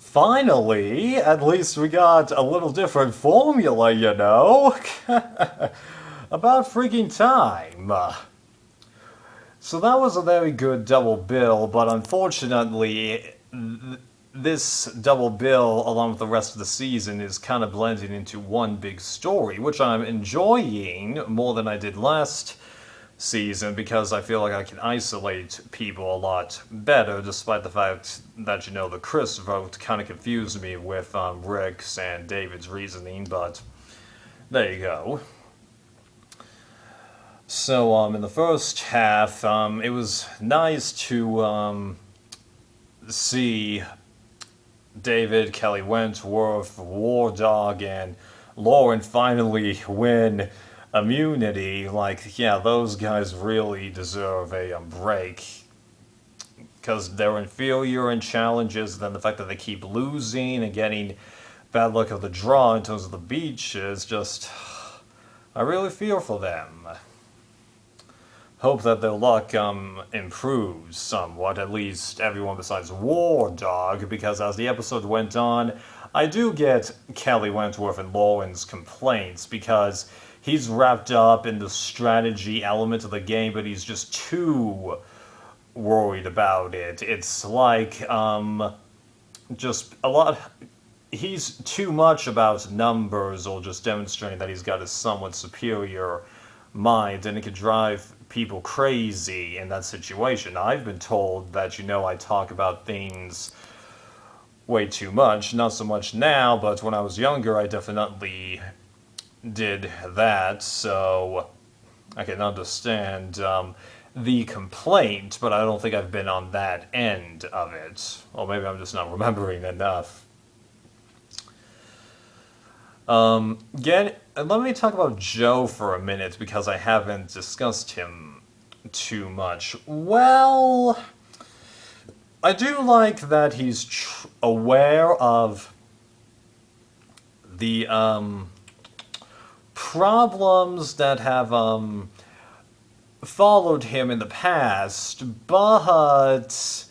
Finally, at least we got a little different formula, you know? About freaking time. So that was a very good double bill, but unfortunately, this double bill, along with the rest of the season, is kind of blending into one big story, which I'm enjoying more than I did last season because I feel like I can isolate people a lot better, despite the fact that, the Chris vote kind of confused me with Rick's and David's reasoning, but there you go. So, in the first half, it was nice to see David, Kelly Wentworth, War Dog, and Lauren finally win immunity. Like, yeah, those guys really deserve a break. Because they're inferior in challenges, then the fact that they keep losing and getting bad luck of the draw in terms of the beach is just... I really feel for them. Hope that their luck improves somewhat, at least everyone besides War Dog, because as the episode went on, I do get Kelly Wentworth and Lauren's complaints, because he's wrapped up in the strategy element of the game, but he's just too worried about it. It's like, just a lot... He's too much about numbers, or just demonstrating that he's got a somewhat superior mind, and it could drive people crazy in that situation. I've been told that, I talk about things way too much. Not so much now, but when I was younger, I definitely did that, so I can understand the complaint, but I don't think I've been on that end of it. Or maybe I'm just not remembering enough. Let me talk about Joe for a minute, because I haven't discussed him too much. Well, I do like that he's aware of the problems that have followed him in the past, but...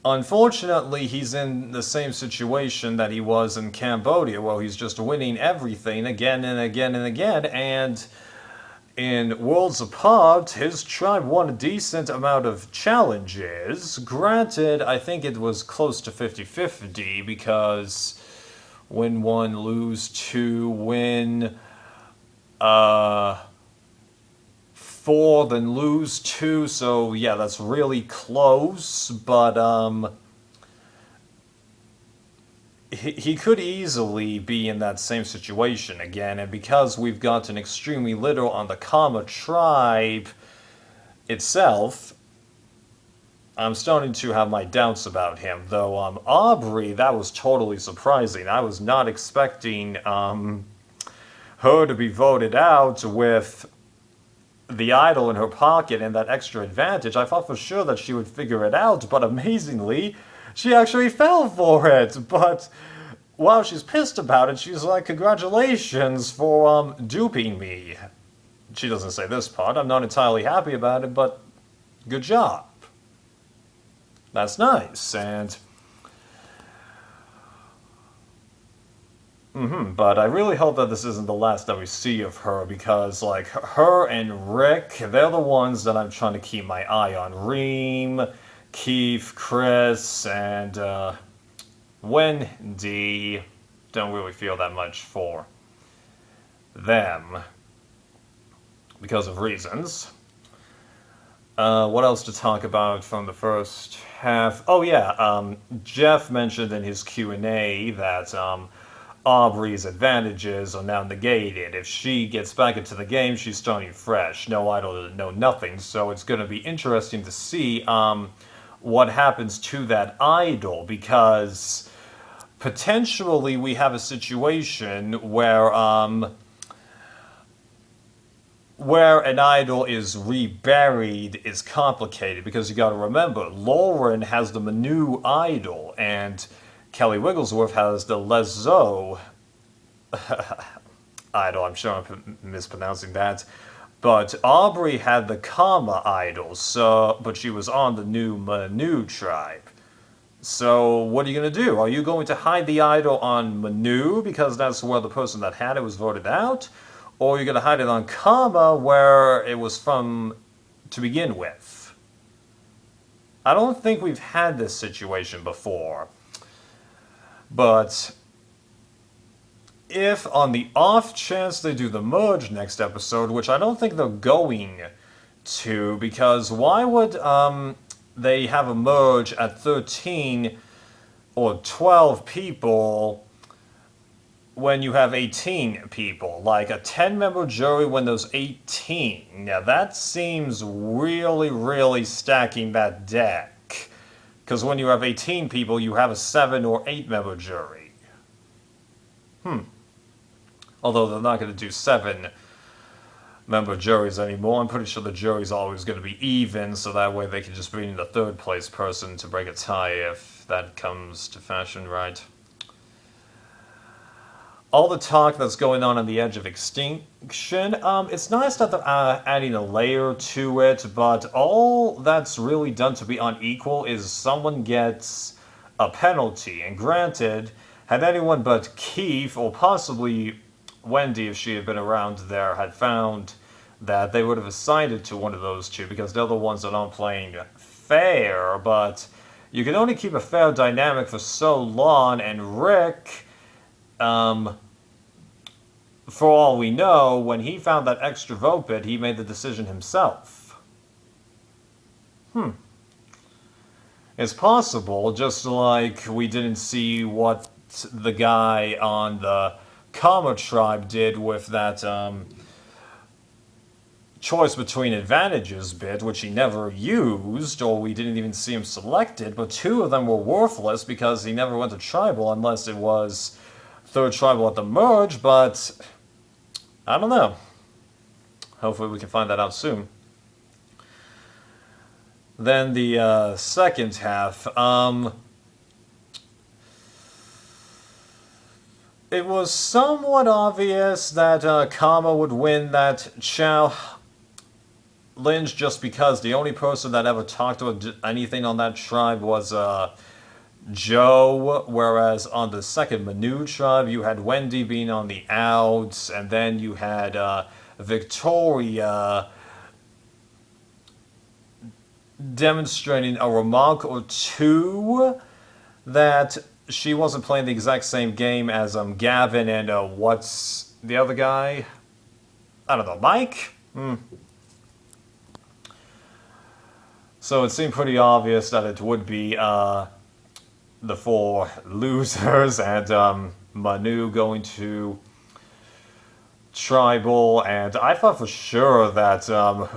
Unfortunately, he's in the same situation that he was in Cambodia, where he's just winning everything again and again and again, and in Worlds Apart, his tribe won a decent amount of challenges. Granted, I think it was close to 50-50, because win one, lose two, win 4, then lose 2, so yeah, that's really close, but he could easily be in that same situation again, and because we've gotten extremely little on the Kama tribe itself, I'm starting to have my doubts about him, though Aubrey, that was totally surprising. I was not expecting her to be voted out with the idol in her pocket and that extra advantage. I thought for sure that she would figure it out, but amazingly, she actually fell for it. But while she's pissed about it, she's like, congratulations for duping me. She doesn't say this part. I'm not entirely happy about it, but good job. That's nice, and... But I really hope that this isn't the last that we see of her, because, like, her and Rick, they're the ones that I'm trying to keep my eye on. Reem, Keith, Chris, and, Wendy. Don't really feel that much for them, because of reasons. What else to talk about from the first half? Oh yeah, Jeff mentioned in his Q&A that, Aubrey's advantages are now negated. If she gets back into the game, she's starting fresh. No idol, no nothing. So it's going to be interesting to see what happens to that idol, because potentially we have a situation where an idol is reburied is complicated, because you got to remember, Lauren has the Manu idol, and Kelly Wigglesworth has the Lezo idol. I'm sure I'm mispronouncing that. But Aubrey had the Kama idol, but she was on the new Manu tribe. So what are you going to do? Are you going to hide the idol on Manu because that's where the person that had it was voted out? Or are you going to hide it on Kama where it was from to begin with? I don't think we've had this situation before. But if on the off chance they do the merge next episode, which I don't think they're going to, because why would they have a merge at 13 or 12 people when you have 18 people? Like a 10-member jury when there's 18. Now that seems really, really stacking that deck. Because when you have 18 people, you have a 7 or 8-member jury. Although they're not going to do 7-member juries anymore. I'm pretty sure the jury's always going to be even, so that way they can just bring in the third place person to break a tie if that comes to fashion, right? All the talk that's going on the edge of Extinction, it's nice that they're adding a layer to it, but all that's really done to be unequal is someone gets a penalty. And granted, had anyone but Keith, or possibly Wendy if she had been around there, had found that, they would have assigned it to one of those two, because they're the ones that aren't playing fair, but you can only keep a fair dynamic for so long, and Rick, for all we know, when he found that extra vote bit, he made the decision himself. It's possible, just like we didn't see what the guy on the Kama tribe did with that choice between advantages bit, which he never used, or we didn't even see him selected, but 2 of them were worthless because he never went to tribal unless it was third tribal at the merge, but I don't know. Hopefully we can find that out soon. Then the second half. It was somewhat obvious that Kama would win that challenge just because the only person that ever talked about anything on that tribe was Joe, whereas on the second Manu tribe, you had Wendy being on the outs, and then you had Victoria demonstrating a remark or two that she wasn't playing the exact same game as Gavin and what's the other guy? I don't know, Mike? So it seemed pretty obvious that it would be the 4 losers, and Manu going to tribal, and I thought for sure that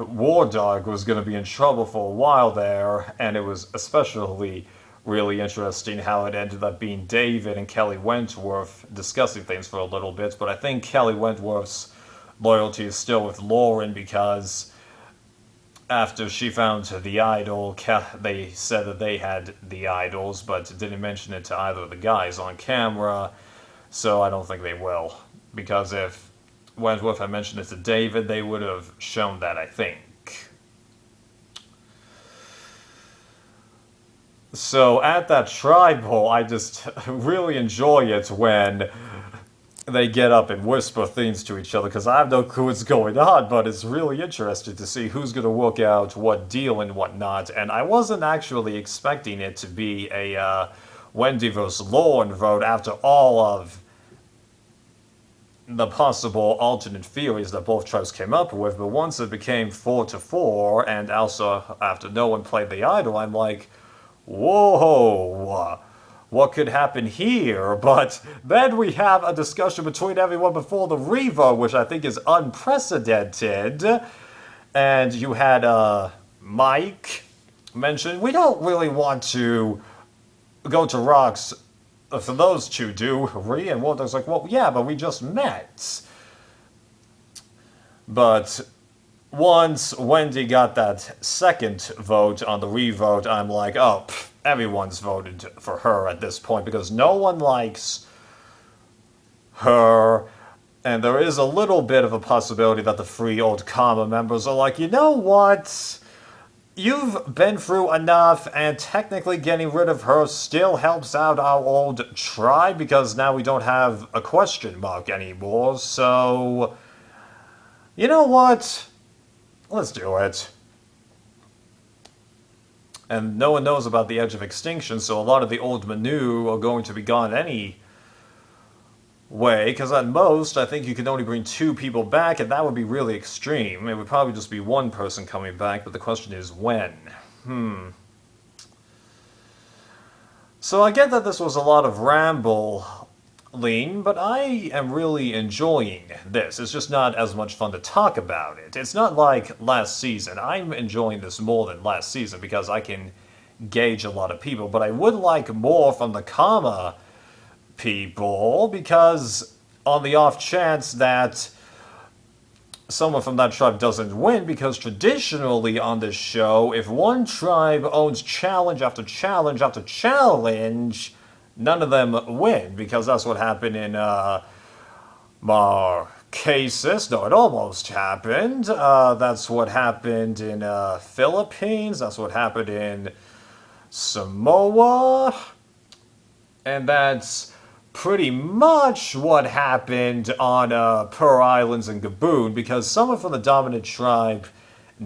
War Dog was going to be in trouble for a while there, and it was especially really interesting how it ended up being David and Kelly Wentworth discussing things for a little bit, but I think Kelly Wentworth's loyalty is still with Lauren, because after she found the idol, they said that they had the idols, but didn't mention it to either of the guys on camera, so I don't think they will. Because if Wentworth had mentioned it to David, they would have shown that, I think. So at that tribal, I just really enjoy it when they get up and whisper things to each other, because I have no clue what's going on, but it's really interesting to see who's going to work out what deal and whatnot, and I wasn't actually expecting it to be a Wendy vs. Lauren vote after all of the possible alternate theories that both tribes came up with, but once it became 4-4, and also after no one played the idol, I'm like, whoa, what could happen here? But then we have a discussion between everyone before the revote, which I think is unprecedented. And you had Mike mention, we don't really want to go to rocks for those two, do we? And Walter's like, well, yeah, but we just met. But once Wendy got that second vote on the revote, I'm like, oh, everyone's voted for her at this point, because no one likes her, and there is a little bit of a possibility that the 3 old Kama members are like, you know what? you've been through enough, and technically getting rid of her still helps out our old tribe, because now we don't have a question mark anymore, so... You know what? Let's do it. And no one knows about the Edge of Extinction, so a lot of the old Manu are going to be gone anyway, because at most, I think you can only bring 2 people back, and that would be really extreme. It would probably just be 1 person coming back, but the question is when. So I get that this was a lot of rambling, but I am really enjoying this. It's just not as much fun to talk about it. It's not like last season. I'm enjoying this more than last season because I can gauge a lot of people, but I would like more from the Kama people, because on the off chance that someone from that tribe doesn't win, because traditionally on this show, if one tribe owns challenge after challenge after challenge, none of them win, because that's what happened in Marquesas. No, it almost happened. That's what happened in Philippines. That's what happened in Samoa. And that's pretty much what happened on Pearl Islands and Gaboon, because someone from the dominant tribe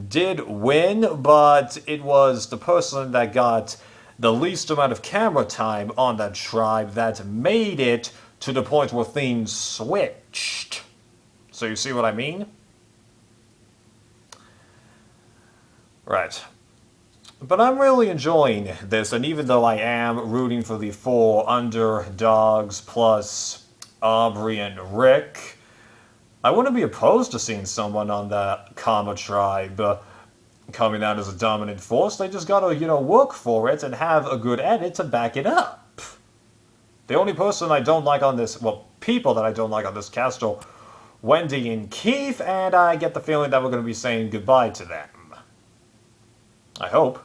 did win, but it was the person that got the least amount of camera time on that tribe that made it to the point where things switched. So you see what I mean? Right. But I'm really enjoying this, and even though I am rooting for the 4 underdogs plus Aubrey and Rick, I wouldn't be opposed to seeing someone on the Kama tribe coming out as a dominant force. They just gotta, work for it and have a good edit to back it up. The only person I don't like on this, people that I don't like on this cast are Wendy and Keith, and I get the feeling that we're going to be saying goodbye to them. I hope.